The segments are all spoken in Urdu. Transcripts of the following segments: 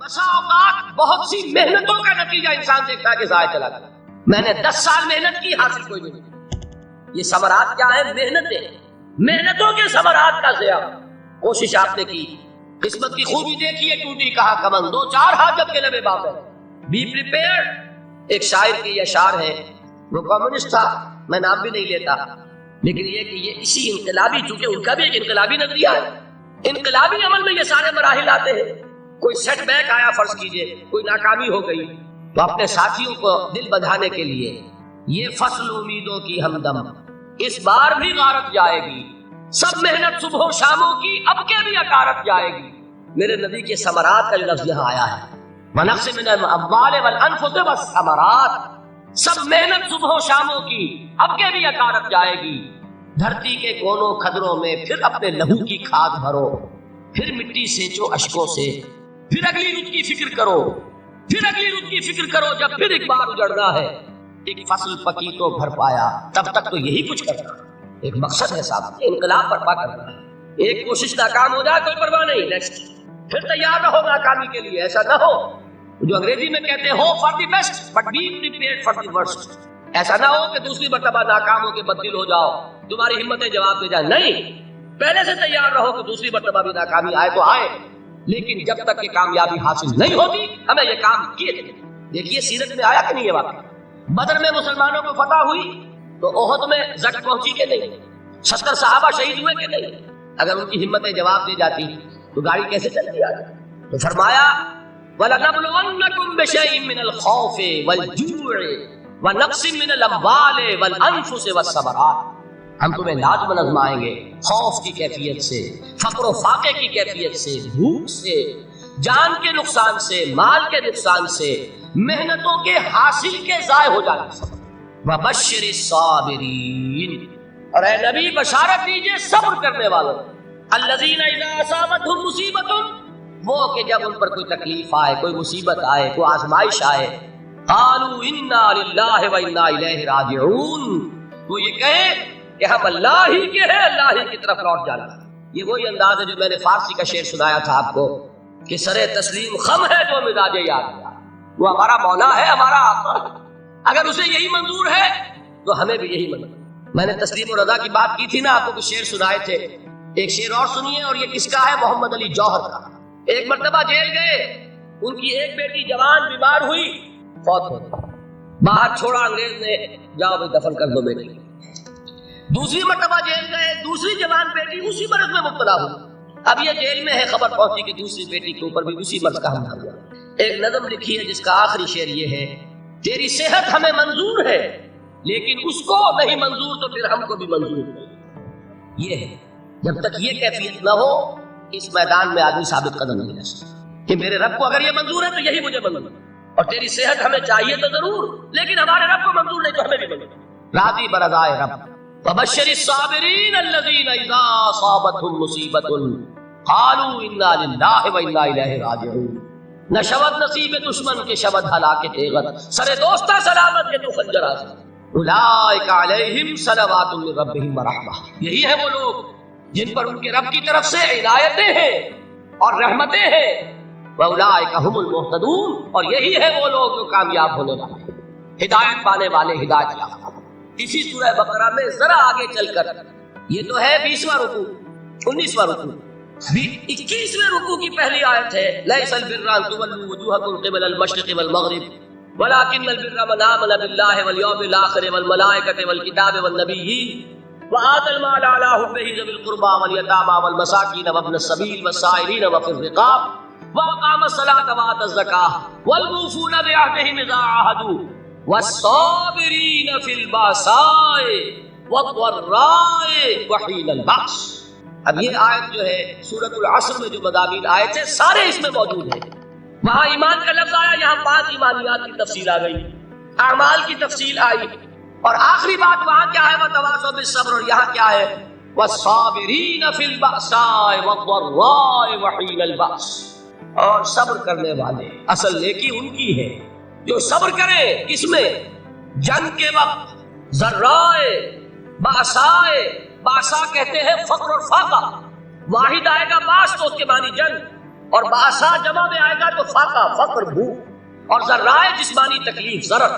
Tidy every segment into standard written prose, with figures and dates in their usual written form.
بسا اوقات بہت سی محنتوں کا نتیجہ انسان دیکھتا ہے کہ ضائع چلا گیا، میں نے 10 سال محنت کی، حاصل کوئی نہیں۔ یہ ثمرات کیا ہے؟ محنتوں کے ثمرات کا ضیاع۔ کوشش آپ نے کی، قسمت کی خوبی دیکھیے، ٹوٹی کہاں کمن، 2-4 حاجت کے لبے باب ہے، بی پریپیئرڈ۔ ایک شاعر کے اشعار ہیں، وہ کمیونسٹ تھا، میں نام بھی نہیں لیتا، لیکن یہ کہ یہ اسی انقلابی، چونکہ ان کا بھی ایک انقلابی نظریہ ہے، انقلابی عمل میں یہ سارے مراحل آتے ہیں۔ کوئی سیٹ بیک آیا، فرض کیجئے کوئی ناکامی ہو گئی، تو اپنے ساتھیوں کو دل بندھانے کے لیے یہ فصل امیدوں کی ہمدم اس بار بھی غارت جائے گی، سب محنت صبح و شاموں کی اب کے بھی اکارت جائے گی۔ میرے نبی کے ثمرات کا جو لفظ یہاں آیا ہے، وَنَقْصٍ مِّنَ الْأَمْوَالِ وَالْأَنفُسِ وَالثَّمَرَاتِ، سب محنت صبح و شاموں کی اب کے بھی اکارت جائے گی۔ دھرتی کے کونوں کھدروں میں پھر اپنے لہو کی کھاد بھرو، پھر مٹی سینچو اشکوں سے، پھر اگلی رت کی فکر کرو، پھر اگلی رت کی فکر کرو، جب پھر ایک بار اجڑنا ہے۔ ایک فصل پکی تو بھر پایا، تب تک تو یہی کچھ کرنا، ایک مقصد ہے صاحب، انقلاب برپا کرنا۔ ایک کوشش ناکام ہو جائے کوئی پرواہ نہیں، نیکسٹ، پھر تیار رہو ناکامی کے لیے۔ ایسا نہ ہو جو انگریزی میں کہتے ہیں hope for the best but be prepared for the worst۔ ایسا نہ ہو کہ دوسری مرتبہ ناکام ہو کے بددل ہو جاؤ، تمہاری ہمتیں جواب دے جائیں، نہیں، پہلے سے تیار رہو کہ دوسری مرتبہ بھی ناکامی آئے تو آئے، لیکن جب تک کہ کامیابی حاصل نہیں ہوتی ہمیں یہ کام کیے تھے۔ دیکھیے سیرت میں آیا کہ نہیں یہ واقعہ؟ بدر میں مسلمانوں کو فتح ہوئی تو احد میں زٹ پہنچی کہ نہیں؟ 70 صحابہ شہید ہوئے کہ نہیں؟ اگر ان کی ہمتیں جواب دے جاتی تو گاڑی کیسے چلتی آتی؟ تو فرمایا وَلَنَبْلُوَنَّكُمْ بِشَيْءٍ مِّنَ الْخَوْفِ وَالْجُوعِ وَنَقْصٍ مِّنَ الْأَمْوَالِ وَالْأَنفُسِ وَالثَّمَرَاتِ، ہم تمہیں لازم آزمائیں گے، خوف کی کیفیت سے، فقر و فاقے کی کیفیت سے، بھوک سے، جان کے نقصان سے، مال کے نقصان سے، محنتوں کے حاصل کے ضائع ہو جانے سے۔ وَبَشِّرِ الصَّابِرِينَ، اور اے نبی بشارت دیجئے صبر کرنے والوں، الَّذِينَ إِذَا أَصَابَتْهُمْ مُصِيبَةٌ، وہ کہ جب ان پر کوئی تکلیف آئے، کوئی مصیبت آئے، کوئی آزمائش آئے، قَالُوا إِنَّا لِلَّهِ وَإِنَّا إِلَيْهِ رَاجِعُونَ، وہ یہ کہیں کہ ہم اللہ ہی کے ہیں، اللہ ہی کی طرف لوٹ جانا۔ یہ وہی انداز ہے جو میں نے فارسی کا شعر سنایا تھا آپ کو کہ سرے تسلیم خم ہے جو مزاج یاد ہے، وہ ہمارا مولا ہے، ہمارا آقا ہے، اگر اسے یہی منظور ہے تو ہمیں بھی یہی منظور۔ میں نے تسلیم و رضا کی بات کی تھی نا، آپ کو کچھ شعر سنائے تھے، ایک شعر اور سنیے، اور یہ کس کا ہے؟ محمد علی جوہر کا۔ ایک مرتبہ جیل گئے، ان کی ایک بیٹی جوان بیمار ہوئی، فوت ہو گئی، باہر چھوڑا انگریز نے، جاؤ بھائی دفن کر دو بیٹی۔ دوسری مرتبہ جیل گئے، دوسری جوان بیٹی اسی مرض میں مبتلا ہوئی، اب یہ جیل میں ہے، خبر پہنچی کہ دوسری بیٹی کے اوپر بھی اسی مرض کا حملہ ہوا۔ ایک نظم لکھی ہے جس کا آخری شعر یہ ہے، تیری صحت ہمیں منظور ہے لیکن اس کو نہیں منظور تو پھر ہم کو بھی منظور نہیں۔ یہ ہے، جب تک یہ کیفیت نہ ہو اس میدان میں آدمی ثابت قدم نہیں رہ سکتا کہ میرے رب کو اگر یہ منظور ہے تو یہی مجھے منظور ہے، اور تیری صحت ہمیں چاہیے تو ضرور، لیکن ہمارے رب کو منظور نہیں تو ہمیں بھی منظور۔ راضی برضائے رب، وَبَشِّرِ الصَّابِرِينَ الَّذِينَ إِذَا أَصَابَتْهُمْ مُصِيبَةٌ قَالُوا إِنَّا لِلَّهِ وَإِنَّا إِلَيْهِ رَاجِعُونَ، نہ شود نصیب دشمن کے شود ہلاکِ تیغت، سر دوستہ سلامت کے تو خنجر آزاد، اولئک علیہم صلوات من ربہم ورحمہ، یہی ہے وہ لوگ جن پر ان کے رب کی طرف سے عنایتیں ہیں اور رحمتیں ہیں، واولئک هم المہتدون، اور یہی ہے وہ لوگ جو کامیاب ہونے والے ہیں، ہدایت پانے والے، ہدایت یافتہ۔ اسی سورہ بقرہ میں ذرا آگے چل کر، یہ تو ہے 20واں رکوع، 19واں رکوع، 21ویں رکوع کی پہلی آیت ہے، لیس البر ان تولوا وجوہکم قبل المشرق والمغرب ولکن البر من آمن باللہ والیوم الآخر والملائکۃ والکتاب والنبیین وآتى المال على حبه ذوي القربى واليتامى والمساكين وابن السبيل والسائلين وفي الرقاب وأقام الصلاة وآتى الزكاة والموفون بعهدهم إذا عاهدوا والصابرين في البأساء والضراء وحين البأس۔ اب یہ آیت جو ہے سورۃ العصر میں جو مضامین آئے تھے سارے اس میں موجود ہیں۔ وہاں ایمان کا لفظ آیا، یہاں 5 ایمانیات کی تفصیل آ گئی، اعمال کی تفصیل آئی، اور آخری بات وہاں کیا ہے؟ وَتَوَاصَوْا بِالصَّبْرِ، اور یہاں کیا ہے؟ وَالصَّابِرِينَ فِي الْبَأْسَاءِ وَالضَّرَّاءِ وَحِينَ الْبَأْسِ، اور صبر کرنے والے، اصل نیکی ان کی ہے جو صبر کرے، کس میں؟ جنگ کے وقت، ذرائے، باسائے، باسا کہتے ہیں فقر اور فاقہ، واحد آئے گا باس تو اس کے معنی جنگ، اور باسا جمع میں آئے گا تو فاقہ، فقر، بھوک، اور ذرائع جسمانی تکلیف، ضرر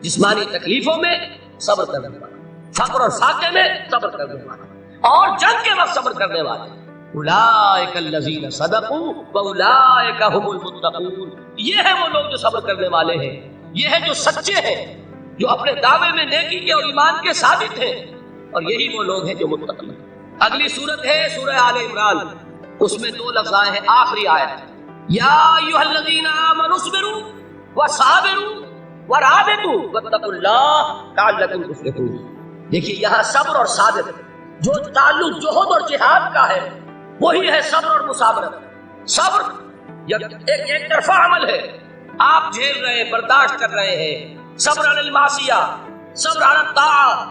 جسمانی تکلیفوں میں صبر کرنے والا، فقر اور فاقے میں صبر کرنے والا، اور جنگ کے وقت صبر کرنے والے، اولئک الذین صدقوا واولئک هم المتقون، یہ ہے وہ لوگ جو صبر کرنے والے ہیں، یہ ہے جو سچے ہیں، جو اپنے دعوے میں نیکی کے اور ایمان کے ثابت ہیں، اور یہی وہ لوگ ہیں جو متقی ہیں۔ اگلی صورت ہے سورہ آل عمران، اس میں 2 لفظ آئے ہیں، آخری آیت، یا ایھا الذین آمنوا اصبروا وصابروا ورابطوا واتقوا اللہ لعلکم تفلحون۔ دیکھیے یہاں صبر اور صابر جو تعلق جہد اور جہاد کا ہے وہی ہے صبر اور مصابرت۔ صبر ایک طرفہ عمل ہے، آپ جھیل رہے ہیں، برداشت کر رہے ہیں، صبر علی المعصیہ، صبر علی الطاعہ،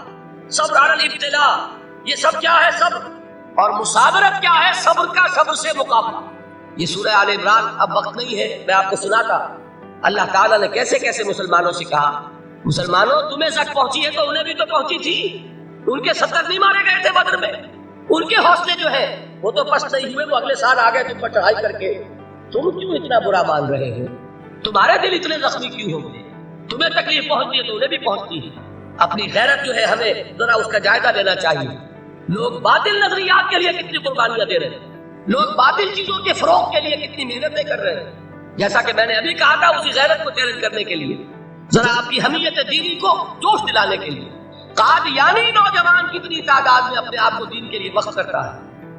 صبر علی الابتلاء، یہ سب کیا ہے صبر۔ اور مصابرت کیا ہے؟ صبر کا صبر سے مقابلہ۔ یہ سورہ آل عمران، اب وقت نہیں ہے میں آپ کو سناتا اللہ تعالیٰ نے کیسے کیسے مسلمانوں سے کہا، مسلمانوں تمہیں سچ پہنچی ہے تو انہیں بھی تو پہنچی تھی، ان کے 70 نہیں مارے گئے تھے بدر میں، ان کے حوصلے جو ہے وہ تو پست نہیں ہوئے، وہ اگلے سال آ گئے تم پر چڑھائی کر کے، تم کیوں اتنا برا مان رہے ہو؟ تمہارے دل اتنے زخمی کیوں ہو گئے؟ تمہیں تکلیف پہنچتی ہے تو انہیں بھی پہنچتی ہے۔ اپنی غیرت جو ہے ہمیں ذرا اس کا جائزہ لینا چاہیے۔ لوگ باطل نظریات کے لیے کتنی قربانیاں دے رہے ہیں، لوگ باطل چیزوں کے فروغ کے لیے کتنی محنتیں کر رہے ہیں، جیسا کہ میں نے ابھی کہا تھا اسی غیرت کو چیلنج کرنے کے لیے، ذرا آپ کی حمیت دینی کو جوش دلانے کے لیے۔ قادیانی نوجوان کتنی تعداد میں اپنے آپ کو دین کے لیے وقف کرتا ہے،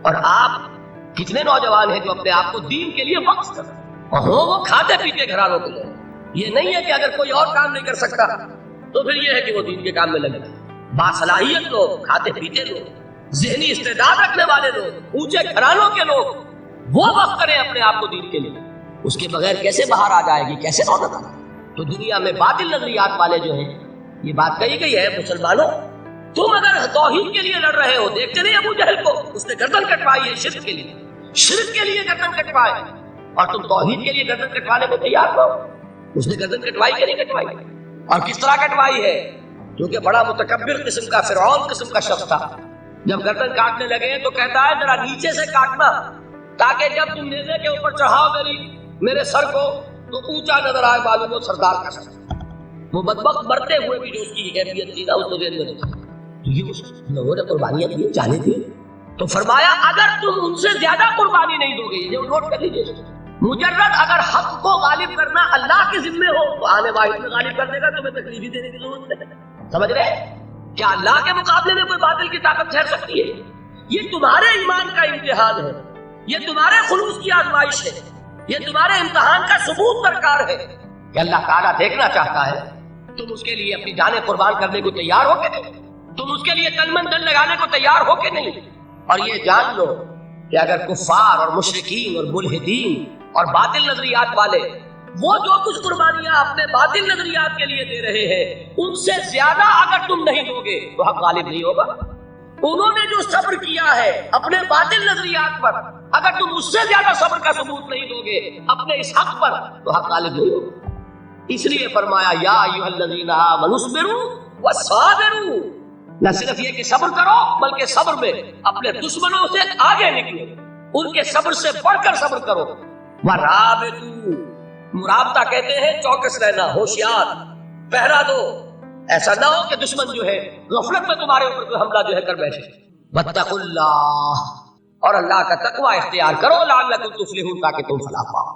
اور آپ کتنے نوجوان ہیں جو اپنے آپ کو دین کے لیے وقف کرتے ہیں، اور وہ کھاتے پیتے گھرانوں کے لوگ۔ یہ نہیں ہے کہ اگر کوئی اور کام نہیں کر سکتا تو پھر یہ ہے کہ وہ دین کے کام میں لگے۔ باصلاحیت لوگ، کھاتے پیتے لوگ، ذہنی استعداد رکھنے والے لوگ، اونچے گھرانوں کے لوگ، وہ وقف کریں اپنے آپ کو دین کے لیے۔ اس کے بغیر کیسے باہر آ جائے گی، کیسے رونق آئے گی؟ تو دنیا میں باطل نظریات والے جو ہیں، یہ بات کہی گئی ہے، مسلمانوں تم اگر توحید کے لیے لڑ رہے ہو، دیکھتے نہیں ابو جہل کو، اس نے گردن کٹوائی ہے شرک کے لیے، شرک کے لیے گردن کٹوائے، اور تم توحید کے لیے گردن کٹوانے کو تیار ہو۔ اس نے گردن کٹوائی کہ نہیں کٹوائی؟ اور کس طرح کٹوائی ہے؟ کیونکہ بڑا متکبر قسم کا، فرعون قسم کا شخص تھا، جب گردن کاٹنے لگے تو کہتا ہے ذرا نیچے سے کاٹنا، تاکہ جب تم نیزے کے اوپر چڑھاؤ میرے سر کو تو اونچا نظر آئے، معلوم ہو سردار کا سر۔ وہ بدبخت مرتے ہوئے بھی جو اس کی کیفیت تھی نا، اس کو ذہن میں رکھا۔ تو یہ اس لوگوں نے قربانیاں دی، جانے دی، تو فرمایا اگر تم ان سے زیادہ قربانی نہیں دو گے، یہ نوٹ کر لیجیے، مجرد اگر حق کو غالب کرنا اللہ کے ذمے ہو تو آنے واحد میں غالب کر دے گا، تمہیں تکلیف ہی دینے کی ضرورت نہیں۔ سمجھ رہے؟ کیا اللہ کے مقابلے میں کوئی باطل کی طاقت ٹھہر سکتی ہے؟ یہ تمہارے ایمان کا امتحان ہے، یہ تمہارے خلوص کی آزمائش ہے، یہ تمہارے امتحان کا ثبوت درکار ہے کہ اللہ تعالیٰ دیکھنا چاہتا ہے تم اس کے لیے اپنی جانیں قربان کرنے کو تیار ہو کہ نہیں، تم اس کے لیے تن من دل لگانے کو تیار ہو کہ نہیں۔ اور یہ جان لو کہ اگر کفار اور مشرکین اور ملحدین اور باطل نظریات والے وہ جو کچھ قربانیاں اپنے باطل نظریات کے لیے دے رہے ہیں، ان سے زیادہ اگر تم نہیں دو گے تو حق غالب نہیں ہوگا۔ انہوں نے جو صبر کیا ہے اپنے باطل نظریات پر، اگر تم اس سے زیادہ صبر کا ثبوت نہیں دو گے اپنے اس حق پر تو حق غالب نہیں ہوگا۔ اس لیے فرمایا یا ایھا الذین آمنوا اصبروا وصابروا، نہ صرف یہ کہ صبر کرو بلکہ صبر میں اپنے دشمنوں سے آگے نکلو، ان کے صبر سے بڑھ کر صبر کرو۔ ورابطوا، مرابطہ کہتے ہیں چوکس رہنا، ہوشیار، پہرا دو، ایسا نہ ہو کہ دشمن جو ہے غفلت میں تمہارے اوپر کوئی حملہ جو ہے کر بیٹھے۔ واتقوا اللہ، اور اللہ کا تقوی اختیار کرو، لعلکم تفلحون، تاکہ تم فلاح پاؤ۔